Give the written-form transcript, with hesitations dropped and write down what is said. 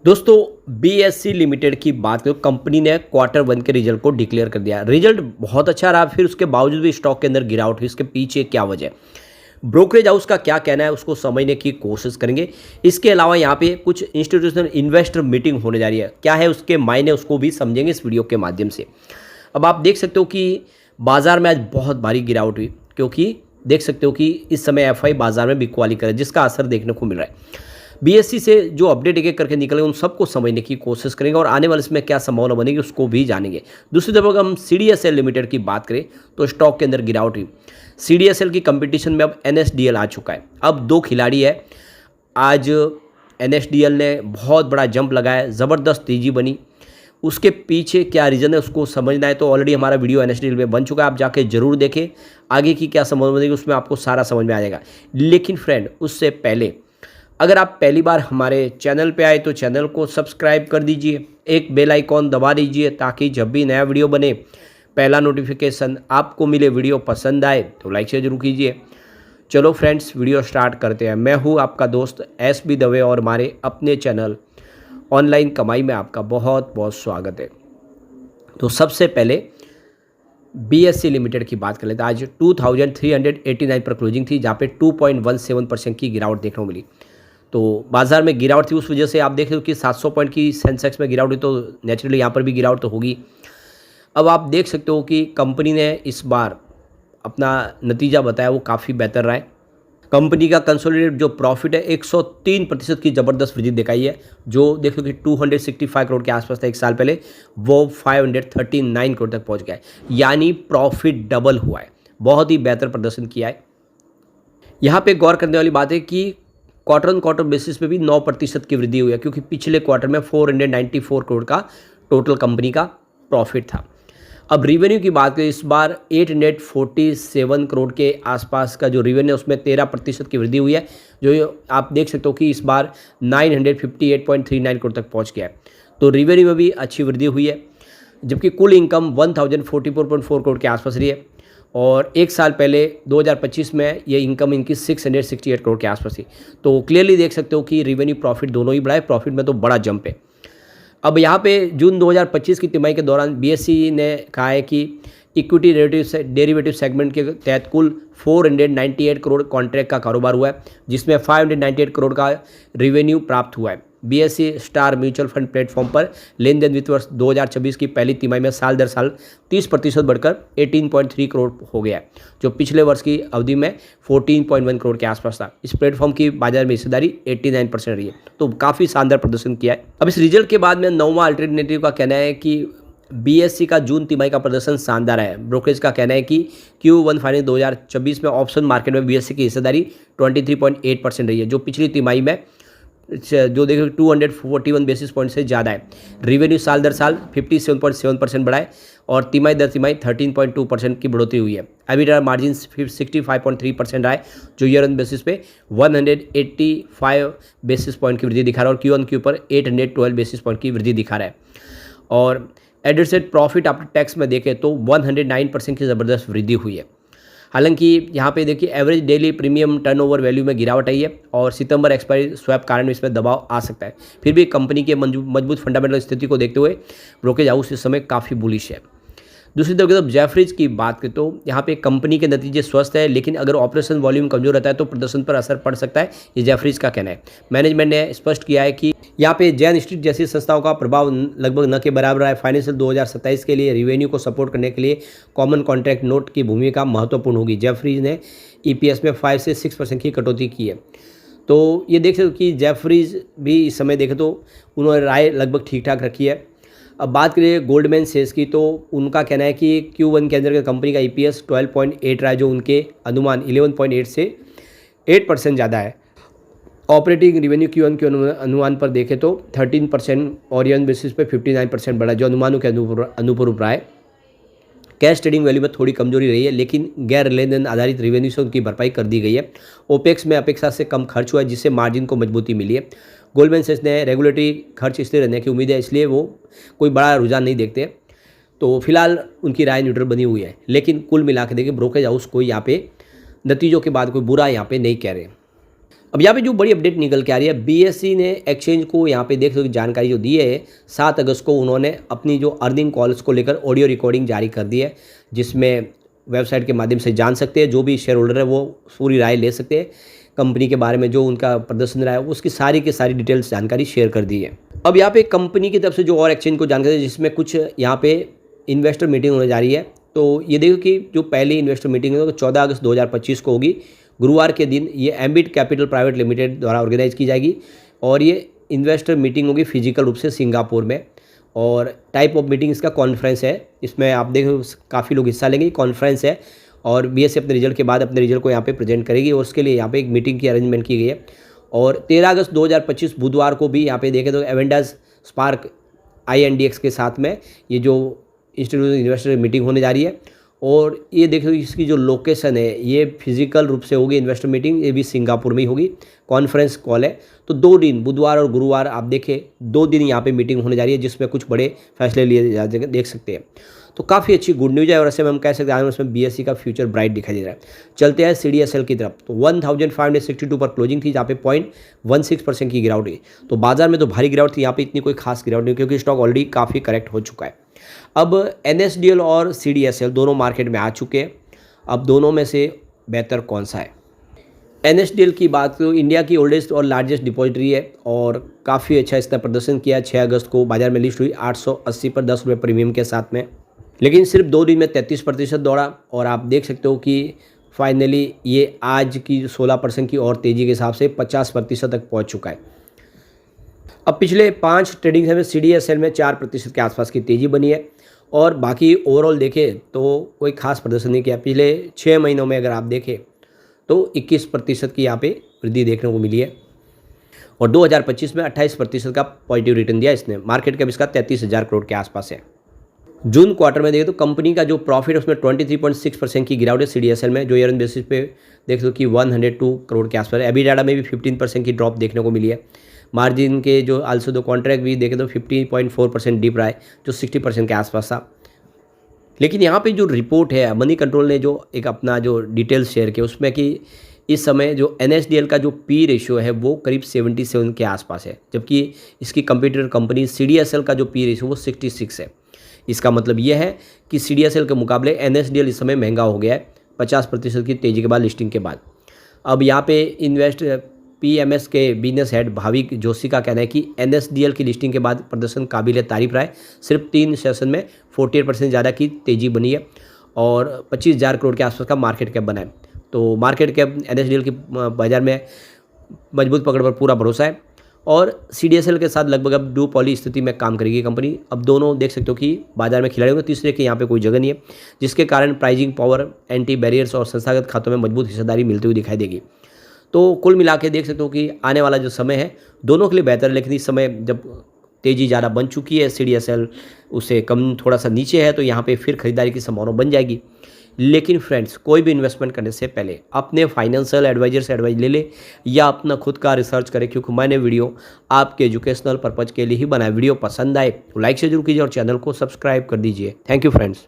दोस्तों, BSc limited की बात करें, कंपनी ने क्वार्टर वन के रिजल्ट को डिक्लेयर कर दिया। रिजल्ट बहुत अच्छा रहा, फिर उसके बावजूद भी स्टॉक के अंदर गिरावट हुई। इसके पीछे क्या वजह है, ब्रोकरेज हाउस का क्या कहना है, उसको समझने की कोशिश करेंगे। इसके अलावा यहाँ पे कुछ इंस्टीट्यूशनल इन्वेस्टर मीटिंग होने जा रही है, क्या है उसके मायने, उसको भी समझेंगे इस वीडियो के माध्यम से। अब आप देख सकते हो कि बाजार में आज बहुत भारी गिरावट हुई, क्योंकि देख सकते हो कि इस समय एफआई बाजार में बिकवाली करे, जिसका असर देखने को मिल रहा है। बीएससी से जो अपडेट एक एक करके निकले उन सबको समझने की कोशिश करेंगे और आने वाले इसमें क्या संभावना बनेगी उसको भी जानेंगे। दूसरी तरफ अगर हम सीडीएसएल लिमिटेड की बात करें तो स्टॉक के अंदर गिरावट हुई। सीडीएसएल की कंपटीशन में अब एनएसडीएल आ चुका है। अब दो खिलाड़ी है। आज एनएसडीएल ने बहुत बड़ा जंप लगाया, ज़बरदस्त तेजी बनी। उसके पीछे क्या रीज़न है उसको समझना है तो ऑलरेडी हमारा वीडियो एनएसडीएल में बन चुका है, आप जाके जरूर देखें। आगे की क्या संभावना बनेगी उसमें आपको सारा समझ में आ जाएगा। लेकिन फ्रेंड, उससे पहले अगर आप पहली बार हमारे चैनल पे आए तो चैनल को सब्सक्राइब कर दीजिए, एक बेल आइकॉन दबा दीजिए ताकि जब भी नया वीडियो बने पहला नोटिफिकेशन आपको मिले। वीडियो पसंद आए तो लाइक शेयर जरूर कीजिए। चलो फ्रेंड्स, वीडियो स्टार्ट करते हैं। मैं हूँ आपका दोस्त एसबी दवे और हमारे अपने चैनल ऑनलाइन कमाई में आपका बहुत बहुत स्वागत है। तो सबसे पहले बीएससी लिमिटेड की बात कर लेते हैं। आज 2389 पर क्लोजिंग थी, जहाँ पे 2.17% की गिरावट देखने को मिली। तो बाजार में गिरावट थी, उस वजह से आप देख रहे हो कि 700 पॉइंट की सेंसेक्स में गिरावट हुई, तो नेचुरली यहाँ पर भी गिरावट तो होगी। अब आप देख सकते हो कि कंपनी ने इस बार अपना नतीजा बताया वो काफ़ी बेहतर रहा है। कंपनी का कंसोलिडेटेड जो प्रॉफिट है 103% की ज़बरदस्त वृद्धि दिखाई है। जो देखो कि 265 करोड़ के आसपास था एक साल पहले, वो 539 करोड़ तक पहुंच गया है, यानी प्रॉफिट डबल हुआ है। बहुत ही बेहतर प्रदर्शन किया है। यहाँ पे गौर करने वाली बात है कि क्वार्टर ऑन क्वार्टर बेसिस पे भी 9% की वृद्धि हुई है, क्योंकि पिछले क्वार्टर में 494 करोड़ का टोटल कंपनी का प्रॉफिट था। अब रिवेन्यू की बात करें, इस बार 847 करोड़ के आसपास का जो रिवेन्यू है उसमें 13% की वृद्धि हुई है, जो आप देख सकते हो कि इस बार 958.39 करोड़ तक पहुंच गया है। तो रिवेन्यू में भी अच्छी वृद्धि हुई है, जबकि कुल इनकम 1044.4 करोड़ के आसपास रही है। और एक साल पहले 2025 में ये इनकम इनकी 668 करोड़ के आसपास थी। तो क्लियरली देख सकते हो कि रिवेन्यू प्रॉफिट दोनों ही बढ़ा है, प्रॉफिट में तो बड़ा जंप है। अब यहाँ पे जून 2025 की तिमाही के दौरान बीएससी ने कहा है कि इक्विटी डेरिवेटिव सेगमेंट के तहत कुल 498 करोड़ कॉन्ट्रैक्ट का कारोबार हुआ है, जिसमें 598 करोड़ का रिवेन्यू प्राप्त हुआ है। BSc star mutual fund platform पर लेन देन वित्त वर्ष 2026 की पहली तिमाही में साल दर साल 30% बढ़कर 18.3 करोड़ हो गया है, जो पिछले वर्ष की अवधि में 14.1 करोड़ के आसपास था। इस प्लेटफॉर्म की बाजार में हिस्सेदारी 89% रही है, तो काफ़ी शानदार प्रदर्शन किया है। अब इस रिजल्ट के बाद में नौवां अल्टरनेटिव का कहना है कि बीएससी का जून तिमाही का प्रदर्शन शानदार है। ब्रोकरेज का कहना है कि Q1 फाइनेंस 2026 में ऑप्शन मार्केट में बीएससी की हिस्सेदारी 23.8% रही है, जो पिछली तिमाही में जो देखो 241 बेसिस पॉइंट से ज़्यादा है। रिवेन्यू साल दर साल 57.7% बढ़ा है और तिमाही दर तिमाही 13.2% की बढ़ोतरी हुई है। एबिटा मार्जिन 65.3% रहा है, जो ईयर ऑन बेसिस पे 185 बेसिस पॉइंट की वृद्धि दिखा रहा है और क्यू ऑन क्यू पर 812 बेसिस पॉइंट की वृद्धि दिखा रहा है। और एडजस्टेड प्रॉफिट आफ्टर टैक्स में देखें तो 109% की ज़बरदस्त वृद्धि हुई है। हालांकि यहाँ पे देखिए average daily premium turnover value में गिरावट आई है और सितंबर एक्सपायरी स्वैप कारण इसमें दबाव आ सकता है। फिर भी कंपनी के मजबूत फंडामेंटल स्थिति को देखते हुए ब्रोकरेज हाउस इस समय काफ़ी बुलिश है। दूसरी तरफ जब जेफरीज की बात करें तो यहाँ पे कंपनी के नतीजे स्वस्थ है, लेकिन अगर ऑपरेशन वॉल्यूम कमजोर रहता है तो प्रदर्शन पर असर पड़ सकता है, ये जेफरीज का कहना है। मैनेजमेंट ने स्पष्ट किया है कि यहाँ पे जैन स्ट्रीट जैसी संस्थाओं का प्रभाव लगभग न के बराबर है। फाइनेंशियल 2027 के लिए रिवेन्यू को सपोर्ट करने के लिए कॉमन कॉन्ट्रैक्ट नोट की भूमिका महत्वपूर्ण होगी। जेफरीज ने ईपीएस में 5 से 6% की कटौती की है। तो ये देख सकते हो कि जेफरीज भी इस समय देखें तो उन्होंने राय लगभग ठीक ठाक रखी है। अब बात करें गोल्डमैन सेज की, तो उनका कहना है कि Q1 के अंदर कंपनी का EPS 12.8 रहा है, जो उनके अनुमान 11.8 से 8% ज़्यादा है। ऑपरेटिंग रिवेन्यू Q1 के अनुमान पर देखें तो 13% और ईयर बेसिस पे 59% बढ़ा, जो अनुमानों के अनुरूप रहा है। कैश ट्रेडिंग वैल्यू में थोड़ी कमजोरी रही है, लेकिन गैर लेन देन आधारित रिवेन्यू से उनकी भरपाई कर दी गई है। ओपेक्स में अपेक्षा से कम खर्च हुआ है, जिससे मार्जिन को मजबूती मिली है। गोल्डमैन सैक्स ने रेगुलेटरी खर्च स्थिर रहने की उम्मीद है, इसलिए वो कोई बड़ा रुझान नहीं देखते। तो फिलहाल उनकी राय न्यूट्रल बनी हुई है, लेकिन कुल मिला के देखिए ब्रोकरेज हाउस कोई यहाँ पे नतीजों के बाद कोई बुरा यहाँ पे नहीं कह रहे। अब यहाँ पे जो बड़ी अपडेट निकल के आ रही है, बीएसई ने एक्सचेंज को यहाँ पे देख लो जानकारी जो दी है, 7 अगस्त को उन्होंने अपनी जो अर्निंग कॉल्स को लेकर ऑडियो रिकॉर्डिंग जारी कर दी है, जिसमें वेबसाइट के माध्यम से जान सकते हैं, जो भी शेयर होल्डर है वो पूरी राय ले सकते हैं कंपनी के बारे में, जो उनका प्रदर्शन रहा है उसकी सारी की सारी डिटेल्स जानकारी शेयर कर दी है। अब यहाँ पे कंपनी की तरफ से जो और एक्सचेंज को जानकारी, जिसमें कुछ यहाँ पे इन्वेस्टर मीटिंग होने जा रही है। तो ये देखो कि जो पहली इन्वेस्टर मीटिंग है वो 14 अगस्त 2025 को होगी, गुरुवार के दिन। ये एम्बिट कैपिटल प्राइवेट लिमिटेड द्वारा ऑर्गेनाइज की जाएगी और ये इन्वेस्टर मीटिंग होगी फिजिकल रूप से सिंगापुर में। और टाइप ऑफ मीटिंग इसका कॉन्फ्रेंस है, इसमें आप देखो काफ़ी लोग हिस्सा लेंगे, कॉन्फ्रेंस है। और बीएसई अपने रिजल्ट के बाद अपने रिजल्ट को यहाँ पे प्रेजेंट करेगी और उसके लिए यहाँ पे एक मीटिंग की अरेंजमेंट की गई है। और 13 अगस्त 2025 बुधवार को भी यहाँ पे देखें तो एवेंडास स्पार्क INDX के साथ में ये जो इंस्टीट्यूशनल इन्वेस्टर मीटिंग होने जा रही है। और ये देखो इसकी जो लोकेशन है ये फिजिकल रूप से होगी इन्वेस्टर मीटिंग, ये भी सिंगापुर में ही होगी, कॉन्फ्रेंस कॉल है। तो 2 दिन बुधवार और गुरुवार आप देखें 2 दिन यहाँ पे मीटिंग होने जा रही है, जिसमें कुछ बड़े फैसले लिए जा देख सकते हैं। तो काफ़ी अच्छी गुड न्यूज़ है और ऐसे में हम कह सकते हैं उसमें बीएसई का फ्यूचर ब्राइट दिखाई दे रहा है। चलते हैं CDSL की तरफ। तो 1562 पर क्लोजिंग थी, जहाँ पे 0.16% की गिरावट हुई। तो बाजार में तो भारी गिरावट थी, यहाँ पे इतनी कोई खास गिरावट नहीं, क्योंकि स्टॉक ऑलरेडी काफ़ी करेक्ट हो चुका है। अब NSDL और CDSL दोनों मार्केट में आ चुके हैं। अब दोनों में से बेहतर कौन सा है? NSDL की बात तो इंडिया की ओल्डेस्ट और लार्जेस्ट डिपॉजिटरी है और काफ़ी अच्छा इसका प्रदर्शन किया। 6 अगस्त को बाजार में लिस्ट हुई 880 पर 10 रुपये प्रीमियम के साथ में, लेकिन सिर्फ 2 दिन में 33% दौड़ा। और आप देख सकते हो कि फाइनली ये आज की 16% की और तेज़ी के हिसाब से 50% तक पहुंच चुका है। अब पिछले 5 ट्रेडिंग में CDSL में 4% के आसपास की तेज़ी बनी है और बाकी ओवरऑल देखें तो कोई खास प्रदर्शन नहीं किया। पिछले 6 महीनों में अगर आप देखें तो 21% की यहाँ पे वृद्धि देखने को मिली है और 2025 में 28% का पॉजिटिव रिटर्न दिया इसने। मार्केट कैप इसका 33,000 करोड़ के आसपास है। जून क्वार्टर में देखें तो कंपनी का जो प्रॉफिट है उसमें 23.6% की गिरावट है CDSL में, जो ईयर ऑन बेसिस पे देख लो कि 102 करोड़ के आसपास है। EBITDA में भी 15% की ड्रॉप देखने को मिली है। मार्जिन के जो आल्सो दो कॉन्ट्रैक्ट भी देखें तो 50.4% डिप रहा है, जो 60% के आसपास था। लेकिन यहाँ पे जो रिपोर्ट है मनी कंट्रोल ने जो एक अपना जो डिटेल्स शेयर किया उसमें कि इस समय जो NSDL का जो P रेशियो है वो करीब 77 के आसपास है, जबकि इसकी कंप्यूटर कंपनी CDSL का जो P रेशियो वो 66 है। इसका मतलब ये है कि CDSL के मुकाबले NSDL इस समय महंगा हो गया है 50% की तेज़ी के बाद, लिस्टिंग के बाद। अब यहाँ पे PMS के बिजनेस हेड भाविक जोशी का कहना है कि NSDL की लिस्टिंग के बाद प्रदर्शन काबिल तारीफ रहा है। सिर्फ 3 सेशन में 48% ज़्यादा की तेज़ी बनी है और 25,000 करोड़ के आसपास का मार्केट कैप बना है। तो मार्केट कैप NSDL की बाजार में मजबूत पकड़ पर पूरा भरोसा है और CDSL के साथ लगभग अब डुओपोली स्थिति में काम करेगी कंपनी। अब दोनों देख सकते हो कि बाजार में खिलाड़ी होंगे, तीसरे के यहाँ पे कोई जगह नहीं है, जिसके कारण प्राइसिंग पावर, एंटी बैरियर्स और संस्थागत खातों में मजबूत हिस्सेदारी मिलती हुई दिखाई देगी। तो कुल मिला के देख सकते हो कि आने वाला जो समय है दोनों के लिए बेहतर है, लेकिन इस समय जब तेज़ी ज़्यादा बन चुकी है, CDSL उससे कम थोड़ा सा नीचे है, तो यहाँ पे फिर खरीदारी की संभावना बन जाएगी। लेकिन फ्रेंड्स, कोई भी इन्वेस्टमेंट करने से पहले अपने फाइनेंशियल एडवाइजर से एडवाइस ले ले या अपना खुद का रिसर्च करें, क्योंकि मैंने वीडियो आपके एजुकेशनल पर्पज़ के लिए ही बनाया। वीडियो पसंद आए तो लाइक से जरूर कीजिए और चैनल को सब्सक्राइब कर दीजिए। Thank you friends.